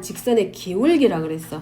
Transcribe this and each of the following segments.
직선의 기울기라 그랬어.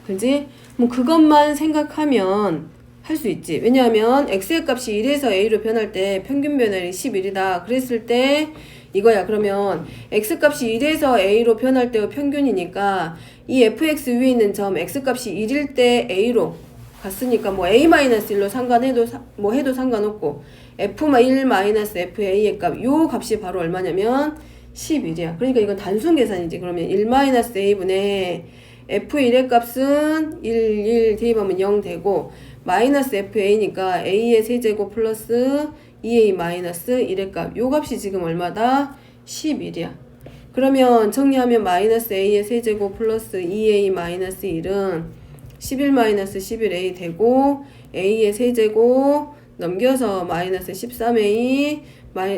그지? 뭐 그것만 생각하면 할 수 있지. 왜냐하면 x의 값이 1에서 a로 변할 때 평균 변화율이 11이다. 그랬을 때 이거야. 그러면 x 값이 1에서 a로 변할 때의 평균이니까 이 fx 위에 있는 점 x 값이 1일 때 a로 갔으니까 뭐 a-1로 상관해도 뭐 해도 상관없고 f1-fa의 값 요 값이 바로 얼마냐면 11이야. 그러니까 이건 단순 계산이지. 그러면 1-a분의 f1의 값은 1 대입하면 0 되고 마이너스 fa니까 a의 세제곱 플러스 2a 마이너스 1의 값. 요 값이 지금 얼마다? 11이야. 그러면 정리하면 마이너스 a의 세제곱 플러스 2a 마이너스 1은 11 마이너스 11a 되고 a의 세제곱 넘겨서 마이너스 13a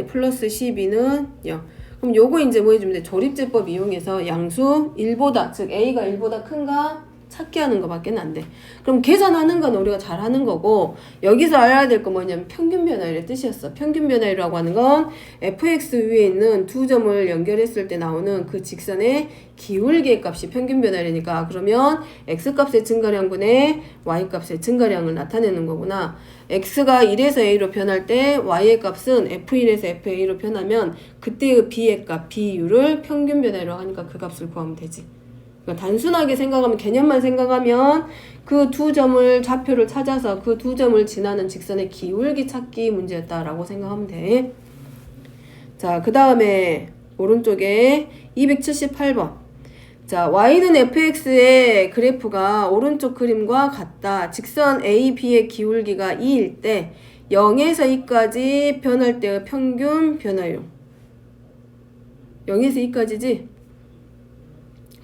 플러스 12는 0. 그럼 요거 이제 뭐 해주면 돼? 조립제법 이용해서 양수 1보다, 즉 a가 1보다 큰가? 찾게 하는 거밖에 안 돼. 그럼 계산하는 건 우리가 잘 하는 거고, 여기서 알아야 될 거 뭐냐면 평균 변화율의 뜻이었어. 평균 변화율이라고 하는 건 fx 위에 있는 두 점을 연결했을 때 나오는 그 직선의 기울기의 값이 평균 변화율이니까, 그러면 x값의 증가량분의 y값의 증가량을 나타내는 거구나. x가 1에서 a로 변할 때 y의 값은 f1에서 fa로 변하면 그때의 b의 값, b율을 평균 변화율이라고 하니까 그 값을 구하면 되지. 그러니까 단순하게 생각하면, 개념만 생각하면 그 두 점을 좌표를 찾아서 그 두 점을 지나는 직선의 기울기 찾기 문제였다라고 생각하면 돼. 자, 그 다음에 오른쪽에 278번. 자, y는 fx의 그래프가 오른쪽 그림과 같다. 직선 a, b의 기울기가 2일 때 0에서 2까지 변할 때의 평균 변화율. 0에서 2까지지?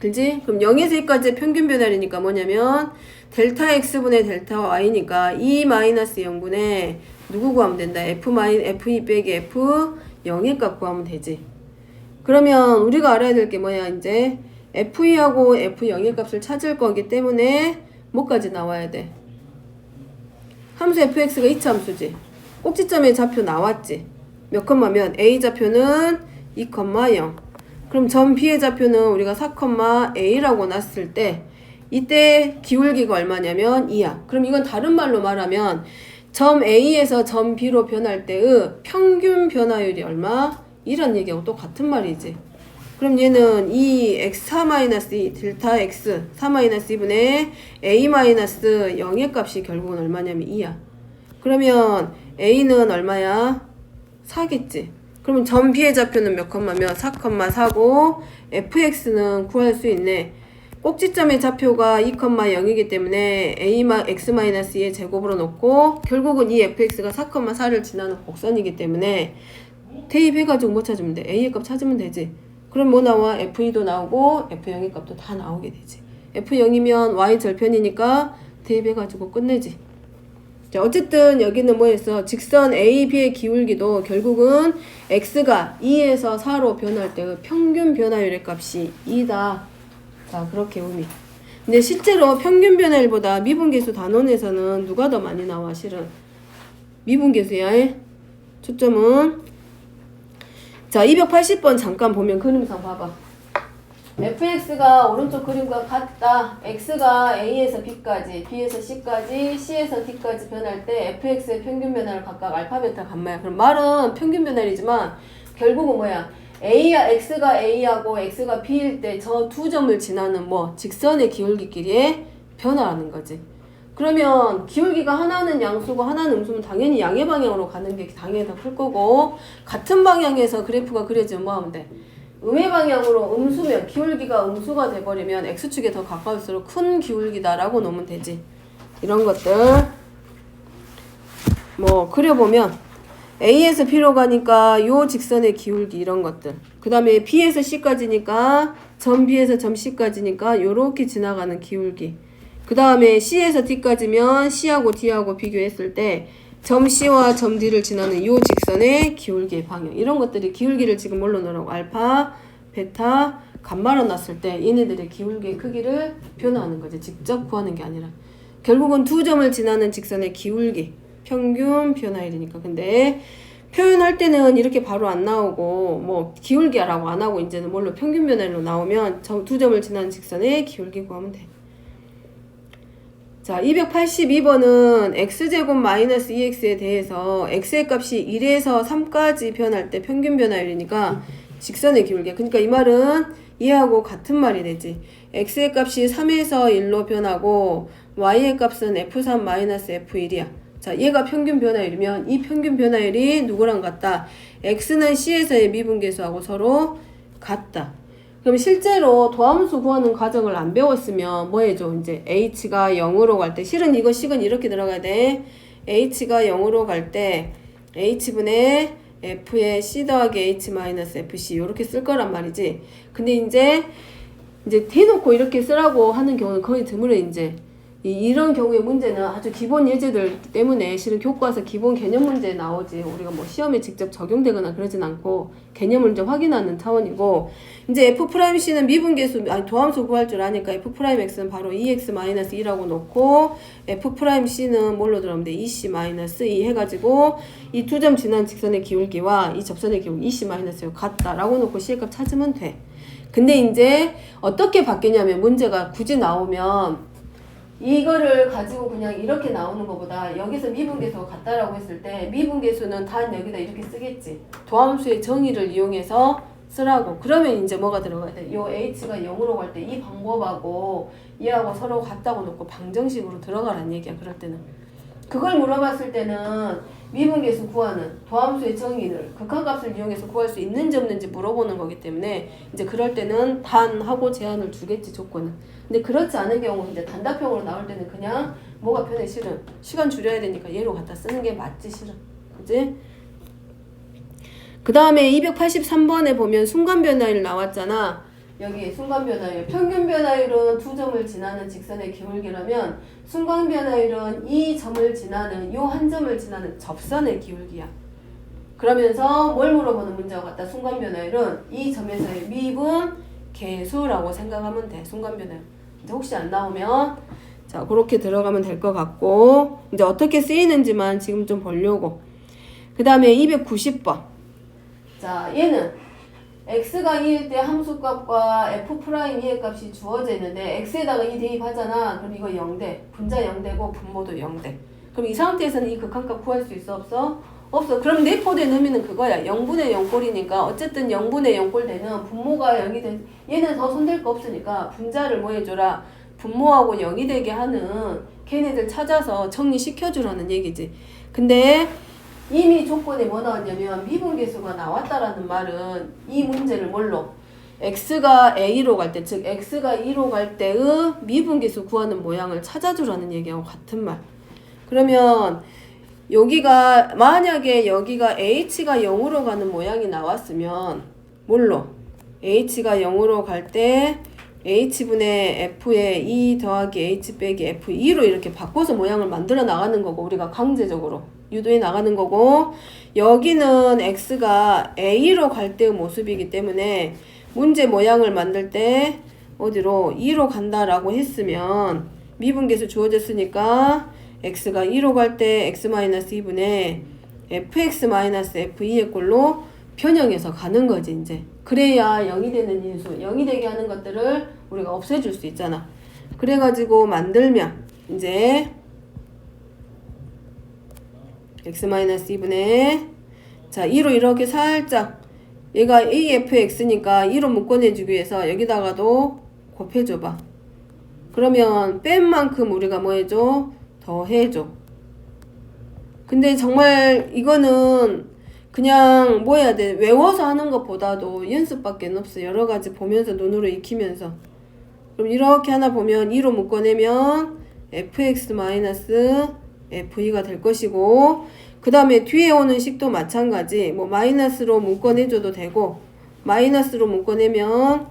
그지? 그럼 0에서 2까지의 평균 변화율이니까 뭐냐면 델타 x분의 델타 y니까 2 마이너스 0분의 누구 구하면 된다? f2 빼기 f 0의 값 구하면 되지. 그러면 우리가 알아야 될 게 뭐야? 이제 f2하고 f0의 값을 찾을 거기 때문에 뭐까지 나와야 돼? 함수 fx가 이차함수지. 꼭지점의 좌표 나왔지. 몇 컴마면 a 좌표는 2,0. 그럼 점 B의 좌표는 우리가 4,a라고 놨을 때 이때 기울기가 얼마냐면 2야. 그럼 이건 다른 말로 말하면 점 A에서 점 B로 변할 때의 평균 변화율이 얼마? 이런 얘기하고 또 같은 말이지. 그럼 얘는 이 x 4-2 델타 x 4-2분의 a-0의 값이 결국은 얼마냐면 2야. 그러면 a는 얼마야? 4겠지. 그러면 점 B의 좌표는 몇 컴마면 4,4고 fx는 구할 수 있네. 꼭지점의 좌표가 2,0이기 때문에 x-2의 제곱으로 놓고 결국은 이 fx가 4,4를 지나는 곡선이기 때문에 대입해가지고 뭐 찾으면 돼? a의 값 찾으면 되지. 그럼 뭐 나와? f2도 나오고 f0의 값도 다 나오게 되지. f0이면 y 절편이니까 대입해가지고 끝내지. 자, 어쨌든 여기는 뭐였어? 직선 A, B의 기울기도 결국은 x가 2에서 4로 변할 때의 평균 변화율의 값이 2다. 자, 그렇게 의미. 근데 실제로 평균 변화율보다 미분계수 단원에서는 누가 더 많이 나와? 실은 미분계수야. 초점은 자, 280번 잠깐 보면 그림상 봐봐. fx가 오른쪽 그림과 같다. x가 a에서 b까지, b에서 c까지, c에서 d까지 변할 때 fx의 평균 변화를 각각 알파, 베타, 감마야. 그럼 말은 평균 변화이지만 결국은 뭐야? x가 a하고 x가 b일 때 저 두 점을 지나는 뭐 직선의 기울기끼리의 변화라는 거지. 그러면 기울기가 하나는 양수고 하나는 음수면 당연히 양의 방향으로 가는 게 당연히 더 클 거고, 같은 방향에서 그래프가 그려지면 뭐 하면 돼? 음의 방향으로 음수면 기울기가 음수가 돼버리면 x축에 더 가까울수록 큰 기울기다라고 놓으면 되지. 이런 것들 뭐 그려보면 A에서 B로 가니까 요 직선의 기울기 이런 것들, 그 다음에 B에서 C까지니까 점 B에서 점 C까지니까 요렇게 지나가는 기울기, 그 다음에 C에서 D까지면 C하고 D하고 비교했을 때 점 C와 점 D를 지나는 요 직선의 기울기의 방향, 이런 것들이 기울기를 지금 뭘로 넣으라고? 알파, 베타, 감마로 놨을 때 얘네들의 기울기의 크기를 변화하는 거지. 직접 구하는 게 아니라. 결국은 두 점을 지나는 직선의 기울기, 평균 변화율이니까. 근데 표현할 때는 이렇게 바로 안 나오고 뭐 기울기라고 안 하고 이제는 뭘로 평균 변화로 나오면 두 점을 지나는 직선의 기울기 구하면 돼. 자, 282번은 x제곱 마이너스 2x에 대해서 x의 값이 1에서 3까지 변할 때 평균 변화율이니까 직선의 기울기. 그러니까 이 말은 얘하고 같은 말이 되지. x의 값이 3에서 1로 변하고 y의 값은 f3 마이너스 f1이야. 자, 얘가 평균 변화율이면 이 평균 변화율이 누구랑 같다? x는 c에서의 미분계수하고 서로 같다. 그럼 실제로 도함수 구하는 과정을 안 배웠으면 뭐 해줘? 이제 h가 0으로 갈 때 실은 이거 식은 이렇게 들어가야 돼. h가 0으로 갈 때 h분의 f의 c 더하기 h 마이너스 fc 이렇게 쓸 거란 말이지. 근데 이제 대놓고 이렇게 쓰라고 하는 경우는 거의 드물어. 이제 이런 경우의 문제는 아주 기본 예제들 때문에 실은 교과서 기본 개념 문제 나오지 우리가 뭐 시험에 직접 적용되거나 그러진 않고 개념을 이제 확인하는 차원이고, 이제 f'c는 미분계수 아니 도함수 구할 줄 아니까 f'x는 바로 2x-2라고 놓고 f'c는 뭘로 들어가면 돼? 2c-2 해가지고 이 두 점 지난 직선의 기울기와 이 접선의 기울기 2c-가 같다라고 놓고 c의 값 찾으면 돼. 근데 이제 어떻게 바뀌냐면 문제가 굳이 나오면 이거를 가지고 그냥 이렇게 나오는 것보다 여기서 미분계수가 같다라고 했을 때 미분계수는 단 여기다 이렇게 쓰겠지. 도함수의 정의를 이용해서 쓰라고. 그러면 이제 뭐가 들어가야 돼? 요 h가 0으로 갈 때 이 방법하고 얘하고 서로 같다고 놓고 방정식으로 들어가란 얘기야. 그럴 때는. 그걸 물어봤을 때는 미분계수 구하는 도함수의 정의를 극한값을 이용해서 구할 수 있는지 없는지 물어보는 거기 때문에 이제 그럴 때는 단하고 제한을 주겠지, 조건은. 근데 그렇지 않은 경우 이제 단답형으로 나올 때는 그냥 뭐가 편해? 실은 시간 줄여야 되니까 얘로 갖다 쓰는 게 맞지, 실은. 그지? 그 다음에 283번에 보면 순간변화율 나왔잖아. 여기 순간변화율, 평균변화율은 두 점을 지나는 직선의 기울기라면 순간변화율은 이 점을 지나는 요 한 점을 지나는 접선의 기울기야. 그러면서 뭘 물어보는 문제와 같다? 순간변화율은 이 점에서의 미분 계수라고 생각하면 돼. 순간변화율. 이제 혹시 안 나오면 자 그렇게 들어가면 될 것 같고, 이제 어떻게 쓰이는지만 지금 좀 보려고. 그 다음에 290번. 자 얘는 x가 2일 때 함수값과 f'2의 값이 주어져 있는데 x에다가 2 대입하잖아. 그럼 이거 0대. 분자 0대고 분모도 0대. 그럼 이 상태에서는 이 극한값 구할 수 있어? 없어? 없어. 그럼 내포된 의미는 그거야. 0분의 0꼴이니까 어쨌든 0분의 0꼴 되는 분모가 0이 된, 얘는 더 손댈 거 없으니까 분자를 뭐 해줘라? 분모하고 0이 되게 하는 걔네들 찾아서 정리시켜주라는 얘기지. 근데 이미 조건에 뭐 나왔냐면 미분계수가 나왔다라는 말은 이 문제를 뭘로? x가 a로 갈 때, 즉 x가 2로 갈 때의 미분계수 구하는 모양을 찾아주라는 얘기하고 같은 말. 그러면 여기가 만약에 여기가 h가 0으로 가는 모양이 나왔으면 뭘로? h가 0으로 갈 때 h분의 f에 2 더하기 h 빼기 f2로 이렇게 바꿔서 모양을 만들어 나가는 거고, 우리가 강제적으로 유도해 나가는 거고, 여기는 x가 a로 갈 때의 모습이기 때문에 문제 모양을 만들 때 어디로? 2로 간다라고 했으면 미분계수 주어졌으니까 x가 2로 갈 때 x-2분의 fx-f2의 꼴로 변형해서 가는 거지. 이제 그래야 0이 되는 인수, 0이 되게 하는 것들을 우리가 없애줄 수 있잖아. 그래가지고 만들면 이제 x-2분의 자 2로 이렇게 살짝 얘가 afx니까 2로 묶어내주기 위해서 여기다가도 곱해줘봐. 그러면 뺀 만큼 우리가 뭐 해줘? 더 해줘. 근데 정말 이거는 그냥 뭐 해야 돼? 외워서 하는 것보다도 연습밖에 없어. 여러 가지 보면서 눈으로 익히면서. 그럼 이렇게 하나 보면 2로 묶어내면 fx-f2가 될 것이고, 그 다음에 뒤에 오는 식도 마찬가지. 뭐 마이너스로 묶어내줘도 되고, 마이너스로 묶어내면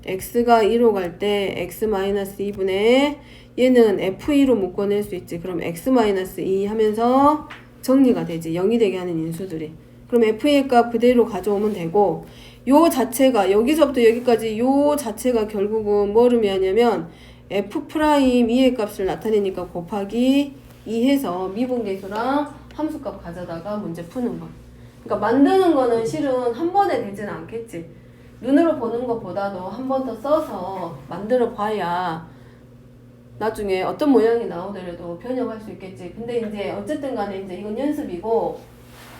x가 2로 갈 때 x-2분의 얘는 f2로 묶어낼 수 있지. 그럼 x-2 하면서 정리가 되지. 0이 되게 하는 인수들이. 그럼 f의 값 그대로 가져오면 되고, 요 자체가 여기서부터 여기까지 요 자체가 결국은 뭐를 의미하냐면 f'2의 값을 나타내니까 곱하기 2 해서 미분계수랑 함수값 가져다가 문제 푸는 거. 그러니까 만드는 거는 실은 한 번에 되지는 않겠지. 눈으로 보는 것보다도 한 번 더 써서 만들어 봐야 나중에 어떤 모양이 나오더라도 변형할 수 있겠지. 근데 이제 어쨌든 간에 이제 이건 연습이고,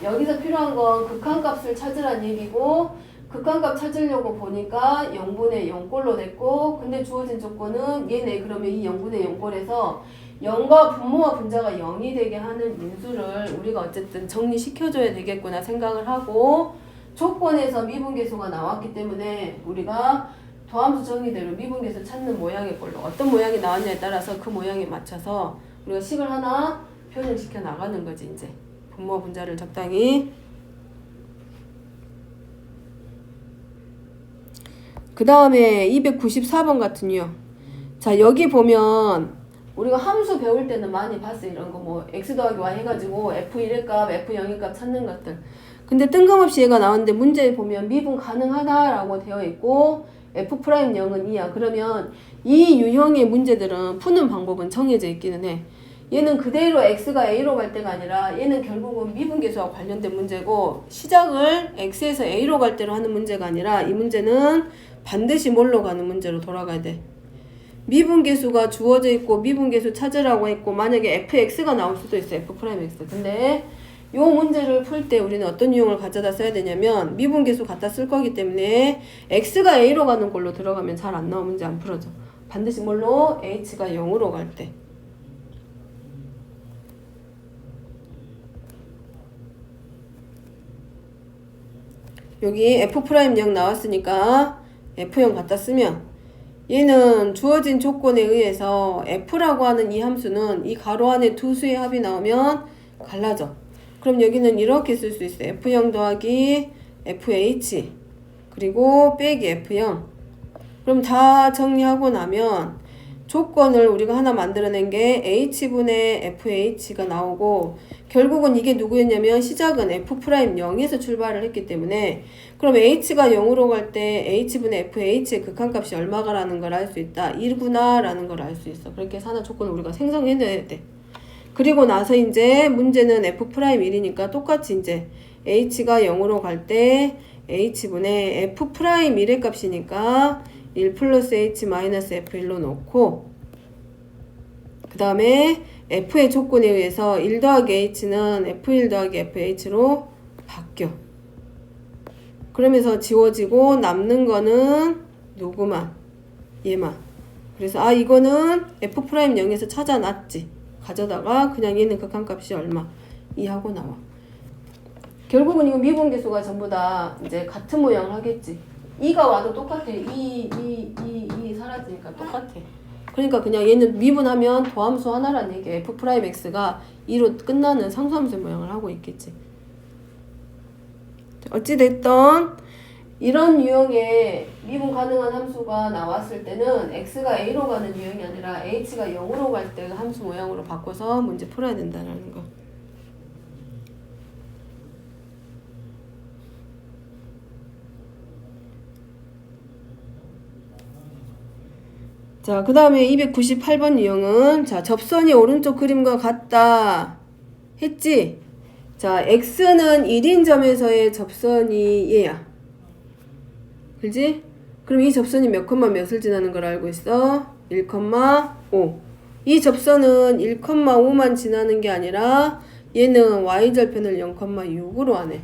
여기서 필요한 건 극한값을 찾으란 얘기고, 극한값 찾으려고 보니까 0분의 0꼴로 됐고, 근데 주어진 조건은 얘네. 그러면 이 0분의 0꼴에서 0과 분모와 분자가 0이 되게 하는 인수를 우리가 어쨌든 정리시켜줘야 되겠구나 생각을 하고, 조건에서 미분계수가 나왔기 때문에 우리가 도함수 정의대로 미분계수 찾는 모양의 걸로 어떤 모양이 나왔냐에 따라서 그 모양에 맞춰서 우리가 식을 하나 표현시켜 나가는 거지. 이제 분모 분자를 적당히. 그 다음에 294번 같은 유형. 자, 여기 보면 우리가 함수 배울 때는 많이 봤어. 이런 거 뭐 x 더하기 y 해가지고 f1의 값, f0의 값 찾는 것들. 근데 뜬금없이 얘가 나왔는데 문제에 보면 미분 가능하다라고 되어 있고 F'Y은 2야. 그러면 이 유형의 문제들은 푸는 방법은 정해져 있기는 해. 얘는 그대로 x가 a로 갈 때가 아니라 얘는 결국은 미분계수와 관련된 문제고, 시작을 x에서 a로 갈 때로 하는 문제가 아니라 이 문제는 반드시 뭘로 가는 문제로 돌아가야 돼. 미분계수가 주어져 있고 미분계수 찾으라고 했고, 만약에 fx가 나올 수도 있어. F'X. 근데 요 문제를 풀 때 우리는 어떤 유형을 가져다 써야 되냐면 미분계수 갖다 쓸 거기 때문에 x가 a로 가는 걸로 들어가면 잘 안 나와. 문제 안 풀어져. 반드시 뭘로? h가 0으로 갈 때. 여기 F'Y0 나왔으니까 F0 갖다 쓰면 얘는 주어진 조건에 의해서 F라고 하는 이 함수는 이 가로 안에 두 수의 합이 나오면 갈라져. 그럼 여기는 이렇게 쓸 수 있어요. F0 더하기 FH 그리고 빼기 F0. 그럼 다 정리하고 나면 조건을 우리가 하나 만들어낸 게 H분의 FH가 나오고, 결국은 이게 누구였냐면 시작은 F'Y0에서 출발을 했기 때문에, 그럼 H가 0으로 갈 때 H분의 FH의 극한값이 얼마가라는 걸 알 수 있다. 1구나 라는 걸 알 수 있어. 그렇게 해서 하나 조건을 우리가 생성해내야 돼. 그리고 나서 이제 문제는 F'Y이니까 똑같이 이제 H가 0으로 갈 때 H분의 F'Y의 값이니까 1 플러스 H 마이너스 F1로 놓고, 그 다음에 F의 조건에 의해서 1 더하기 H는 F1 더하기 FH로 바뀌어. 그러면서 지워지고 남는 거는 누구만? 얘만. 그래서 이거는 F'Y0에서 찾아놨지. 가져다가 그냥 얘는 극한값이 얼마? 2 하고 나와. 결국은 이거 미분계수가 전부 다 이제 같은 모양을 하겠지. 2가 와도 똑같아. 2 사라지니까 똑같아. 그러니까 그냥 얘는 미분하면 도함수 하나란 얘기야. F'X가 2로 끝나는 상수함수 모양을 하고 있겠지. 어찌됐든 이런 유형의 미분 가능한 함수가 나왔을 때는 x가 a로 가는 유형이 아니라 h가 0으로 갈 때 함수 모양으로 바꿔서 문제 풀어야 된다는 거. 자, 그 다음에 298번 유형은, 자, 접선이 오른쪽 그림과 같다 했지? 자, x는 1인 점에서의 접선이 얘야. 그지? 그럼 이 접선이 몇 콤마 몇을 지나는 걸 알고 있어? 1,5. 이 접선은 1,5만 지나는 게 아니라 얘는 y절편을 0,6으로 하네.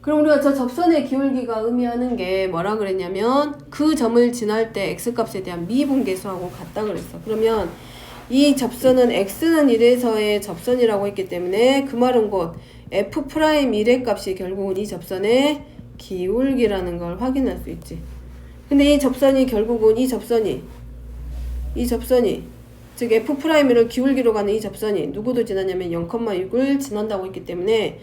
그럼 우리가 저 접선의 기울기가 의미하는 게 뭐라 그랬냐면 그 점을 지날 때 x값에 대한 미분계수하고 같다 그랬어. 그러면 이 접선은 x는 1에서의 접선이라고 했기 때문에 그 말은 곧 F'Y 값이 결국은 이 접선의 기울기라는 걸 확인할 수 있지. 근데 이 접선이 결국은 이 접선이 즉 F'를 기울기로 가는 이 접선이 누구도 지나냐면 0,6을 지난다고 했기 때문에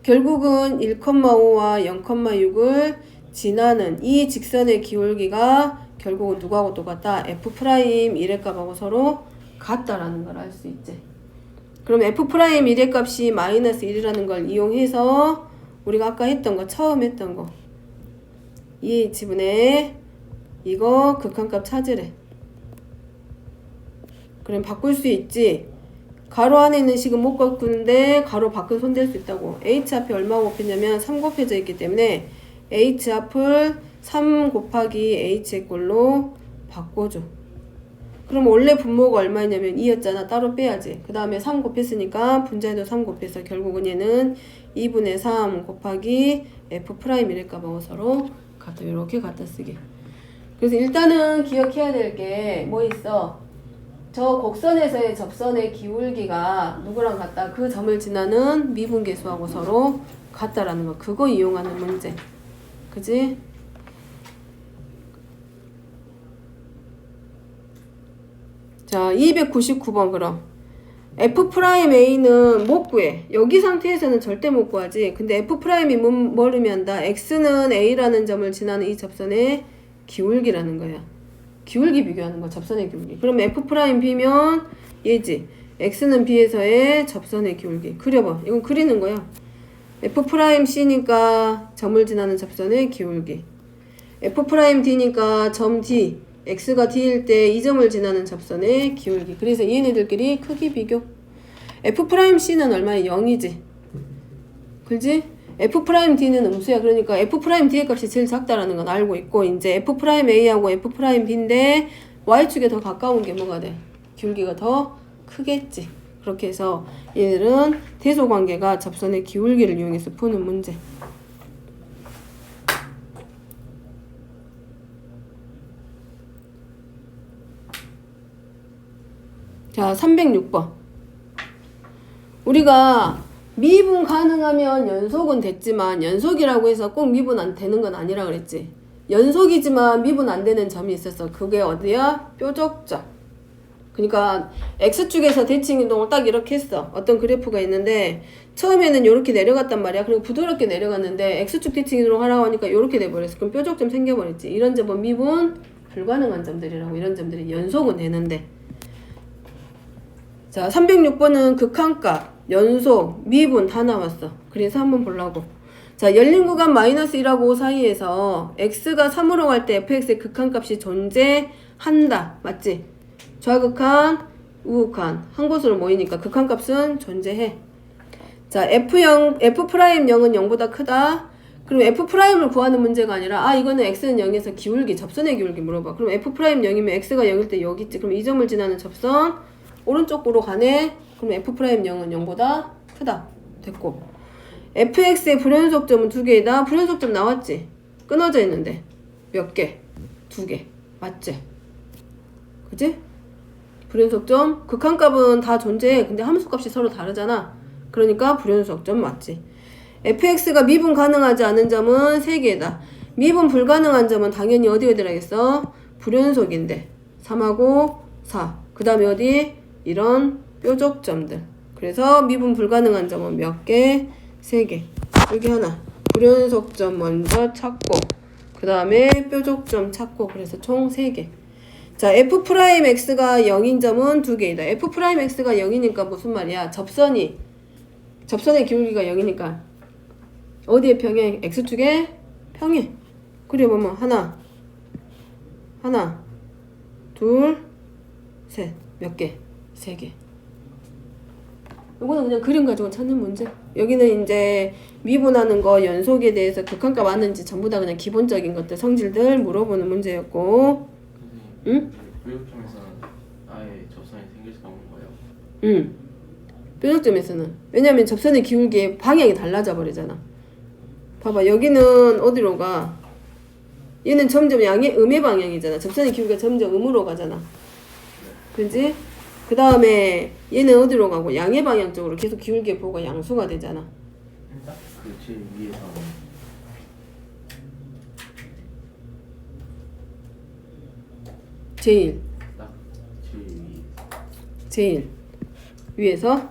결국은 1,5와 0,6을 지나는 이 직선의 기울기가 결국은 누구하고 똑같다? F'Y 값하고 서로 같다라는 걸 알 수 있지. 그럼 F'Y 값이 마이너스 1이라는 걸 이용해서 우리가 아까 했던 거, 처음 했던 거 2H분의 이거 극한값 찾으래. 그럼 바꿀 수 있지. 가로 안에 있는 식은 못 바꾸는데 가로 밖은 손댈 수 있다고. h 앞에 얼마 곱했냐면 3 곱해져 있기 때문에 h 앞을 3 곱하기 h의 꼴로 바꿔줘. 그럼 원래 분모가 얼마였냐면 2였잖아. 따로 빼야지. 그 다음에 3 곱했으니까 분자에도 3 곱해서 결국은 얘는 2분의 3 곱하기 F'이랄까봐 서로 갖다 이렇게 갖다 쓰기. 그래서 일단은 기억해야 될 게 뭐 있어? 저 곡선에서의 접선의 기울기가 누구랑 같다? 그 점을 지나는 미분계수하고 서로 같다라는 거. 그거 이용하는 문제. 그지? 자, 299번 그럼. F'A는 못 구해. 여기 상태에서는 절대 못 구하지. 근데 F'이 뭘 의미한다? X는 A라는 점을 지나는 이 접선의 기울기라는 거야. 기울기 비교하는 거, 접선의 기울기. 그럼 F'B면 얘지. X는 B에서의 접선의 기울기. 그려봐. 이건 그리는 거야. F'C니까 점을 지나는 접선의 기울기. F'D니까 점 D. X가 D일 때 이 점을 지나는 접선의 기울기. 그래서 얘네들끼리 크기 비교. F'C는 얼마야? 0이지. 그지? F'D는 음수야. 그러니까 F'D의 값이 제일 작다라는 건 알고 있고, 이제 F'A하고 F'B인데 Y축에 더 가까운 게 뭐가 돼? 기울기가 더 크겠지. 그렇게 해서 얘들은 대소관계가 접선의 기울기를 이용해서 푸는 문제. 자, 306번. 우리가 미분 가능하면 연속은 됐지만 연속이라고 해서 꼭 미분 안 되는 건 아니라 그랬지. 연속이지만 미분 안 되는 점이 있었어. 그게 어디야? 뾰족점. 그러니까 X축에서 대칭 이동을 딱 이렇게 했어. 어떤 그래프가 있는데 처음에는 이렇게 내려갔단 말이야. 그리고 부드럽게 내려갔는데 X축 대칭 이동 하라고 하니까 이렇게 돼버렸어. 그럼 뾰족점 생겨버렸지. 이런 점은 미분 불가능한 점들이라고. 이런 점들이 연속은 되는데. 자, 306번은 극한값, 연속, 미분 다 나왔어. 그래서 한번 보려고. 자, 열린 구간 마이너스 1하고 5 사이에서 x가 3으로 갈 때 fx의 극한값이 존재한다. 맞지? 좌극한, 우극한 한 곳으로 모이니까 극한값은 존재해. 자, F'은 0보다 크다. 그럼 F'을 구하는 문제가 아니라 이거는 x는 0에서 기울기, 접선의 기울기 물어봐. 그럼 F' 0이면 x가 0일 때 여기 있지. 그럼 이 점을 지나는 접선 오른쪽으로 가네. 그럼 F'0은 0보다 크다. 됐고. fx의 불연속점은 2개이다. 불연속점 나왔지? 끊어져 있는데 몇 개? 2개. 맞지? 그치? 불연속점 극한값은 다 존재해. 근데 함수값이 서로 다르잖아. 그러니까 불연속점 맞지? fx가 미분 가능하지 않은 점은 3개다. 미분 불가능한 점은 당연히 어디에 들어가겠어? 불연속인데 3하고 4. 그 다음에 어디? 이런 뾰족점들. 그래서 미분 불가능한 점은 몇 개? 3개. 여기 하나. 불연속점 먼저 찾고 그 다음에 뾰족점 찾고. 그래서 총 3개. 자, F'X가 0인 점은 2개이다. F'X가 0이니까 무슨 말이야? 접선의 기울기가 0이니까 어디에 평행? X축에 평행. 그려보면 하나, 둘, 셋. 몇 개? 3개. 이거는 그냥 그림 가지고 찾는 문제. 여기는 이제 미분하는 거 연속에 대해서 극한값 아는지 전부 다 그냥 기본적인 것들 성질들 물어보는 문제였고. 응? 뾰족점에서는 아예 접선이 생길 수가 없는 거예요? 응. 뾰족점에서는. 왜냐면 접선의 기울기의 방향이 달라져 버리잖아. 봐봐. 여기는 어디로 가? 얘는 점점 음의 방향이잖아. 접선의 기울기가 점점 음으로 가잖아. 그지? 그 다음에 얘는 어디로 가고? 양의 방향 쪽으로 계속 기울기의 부호가 양수가 되잖아. 딱 그 제일 위에서는 제일 딱 제일 위. 제일 위에서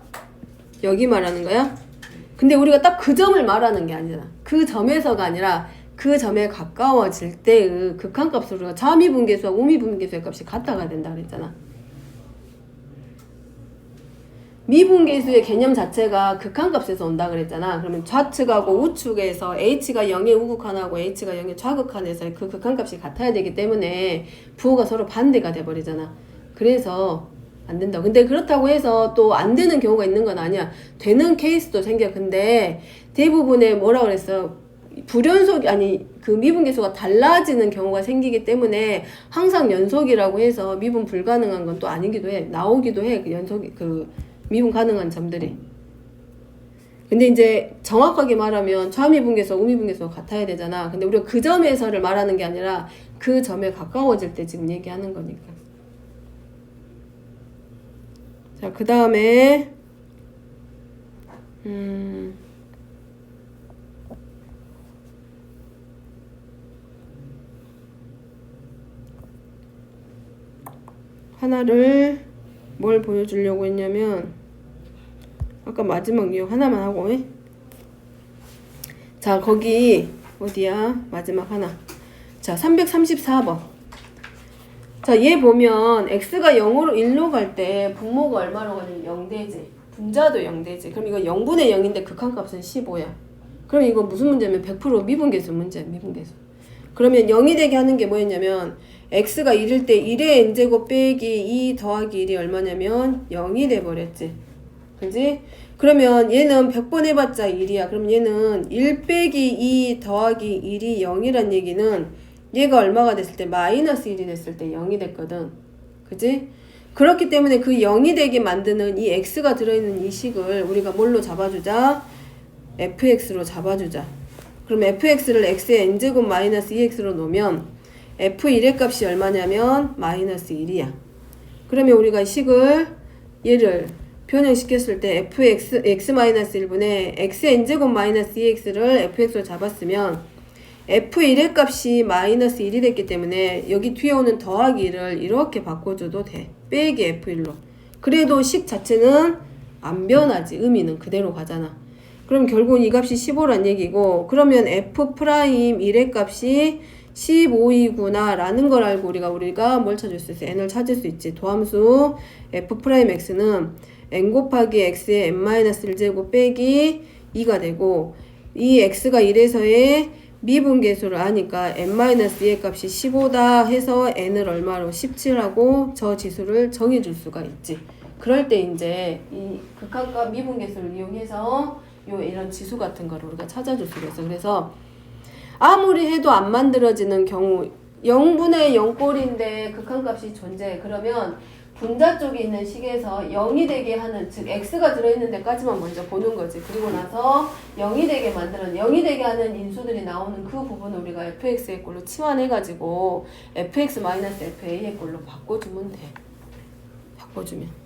여기 말하는 거야? 근데 우리가 딱 그 점을 말하는 게 아니잖아. 그 점에서가 아니라 그 점에 가까워질 때의 극한값으로 우리가 좌미분계수와 우미분계수의 값이 같아가 된다 그랬잖아. 미분계수의 개념 자체가 극한값에서 온다 그랬잖아. 그러면 좌측하고 우측에서 h가 0의 우극한하고 h가 0의 좌극한에서 그 극한값이 같아야 되기 때문에 부호가 서로 반대가 돼버리잖아. 그래서 안 된다. 근데 그렇다고 해서 또 안 되는 경우가 있는 건 아니야. 되는 케이스도 생겨. 근데 대부분의 뭐라 그랬어? 불연속 아니 그 미분계수가 달라지는 경우가 생기기 때문에 항상 연속이라고 해서 미분 불가능한 건 또 아니기도 해. 나오기도 해. 그 연속 그 미분 가능한 점들이. 근데 이제 정확하게 말하면 좌미분계수와 우미분계수가 같아야 되잖아. 근데 우리가 그 점에서를 말하는 게 아니라 그 점에 가까워질 때 지금 얘기하는 거니까. 자, 그 다음에 하나를 뭘 보여주려고 했냐면 아까 마지막 유형 하나만 하고 자 거기 어디야 마지막 하나 자 334번 자 얘 보면 x가 0으로 1로 갈 때 분모가 얼마로 가냐면 0되지 분자도 0되지 그럼 이거 0분의 0인데 극한값은 15야 그럼 이거 무슨 문제냐면 100% 미분계수 문제야 미분계수 그러면 0이 되게 하는 게 뭐였냐면 x가 1일 때 1의 n제곱 빼기 2 더하기 1이 얼마냐면 0이 돼버렸지 그지? 그러면 얘는 100번 해봤자 1이야. 그럼 얘는 1 빼기 2 더하기 1이 0이란 얘기는 얘가 얼마가 됐을 때 마이너스 1이 됐을 때 0이 됐거든. 그지? 그렇기 때문에 그 0이 되게 만드는 이 x가 들어있는 이 식을 우리가 뭘로 잡아주자? fx로 잡아주자. 그럼 fx를 x의 n제곱 마이너스 2x로 놓으면 f1의 값이 얼마냐면 마이너스 1이야. 그러면 우리가 이 식을 얘를 변형시켰을 때 fx x-1분의 x의 n제곱 마이너스 2x를 fx로 잡았으면 f1의 값이 마이너스 1이 됐기 때문에 여기 뒤에 오는 더하기 1을 이렇게 바꿔줘도 돼. 빼기 f1로. 그래도 식 자체는 안 변하지. 의미는 그대로 가잖아. 그럼 결국은 이 값이 15란 얘기고 그러면 f'1의 값이 15이구나 라는 걸 알고 우리가 뭘 찾을 수 있어? n을 찾을 수 있지. 도함수 f'x는 n 곱하기 x의 n-1제곱 빼기 2가 되고 이 x가 1에서의 미분계수를 아니까 n-2의 값이 15다 해서 n을 얼마로 17하고 저 지수를 정해줄 수가 있지. 그럴 때 이제 이 극한값 미분계수를 이용해서 이런 지수 같은 거를 우리가 찾아줄 수가 있어. 그래서 아무리 해도 안 만들어지는 경우 0분의 0꼴인데 극한값이 존재해. 그러면 분자 쪽에 있는 식에서 0이 되게 하는 즉 x가 들어있는 데까지만 먼저 보는 거지. 그리고 나서 0이 되게 만드는 0이 되게 하는 인수들이 나오는 그 부분을 우리가 fx의 꼴로 치환해가지고 fx-fa의 꼴로 바꿔주면 돼. 바꿔주면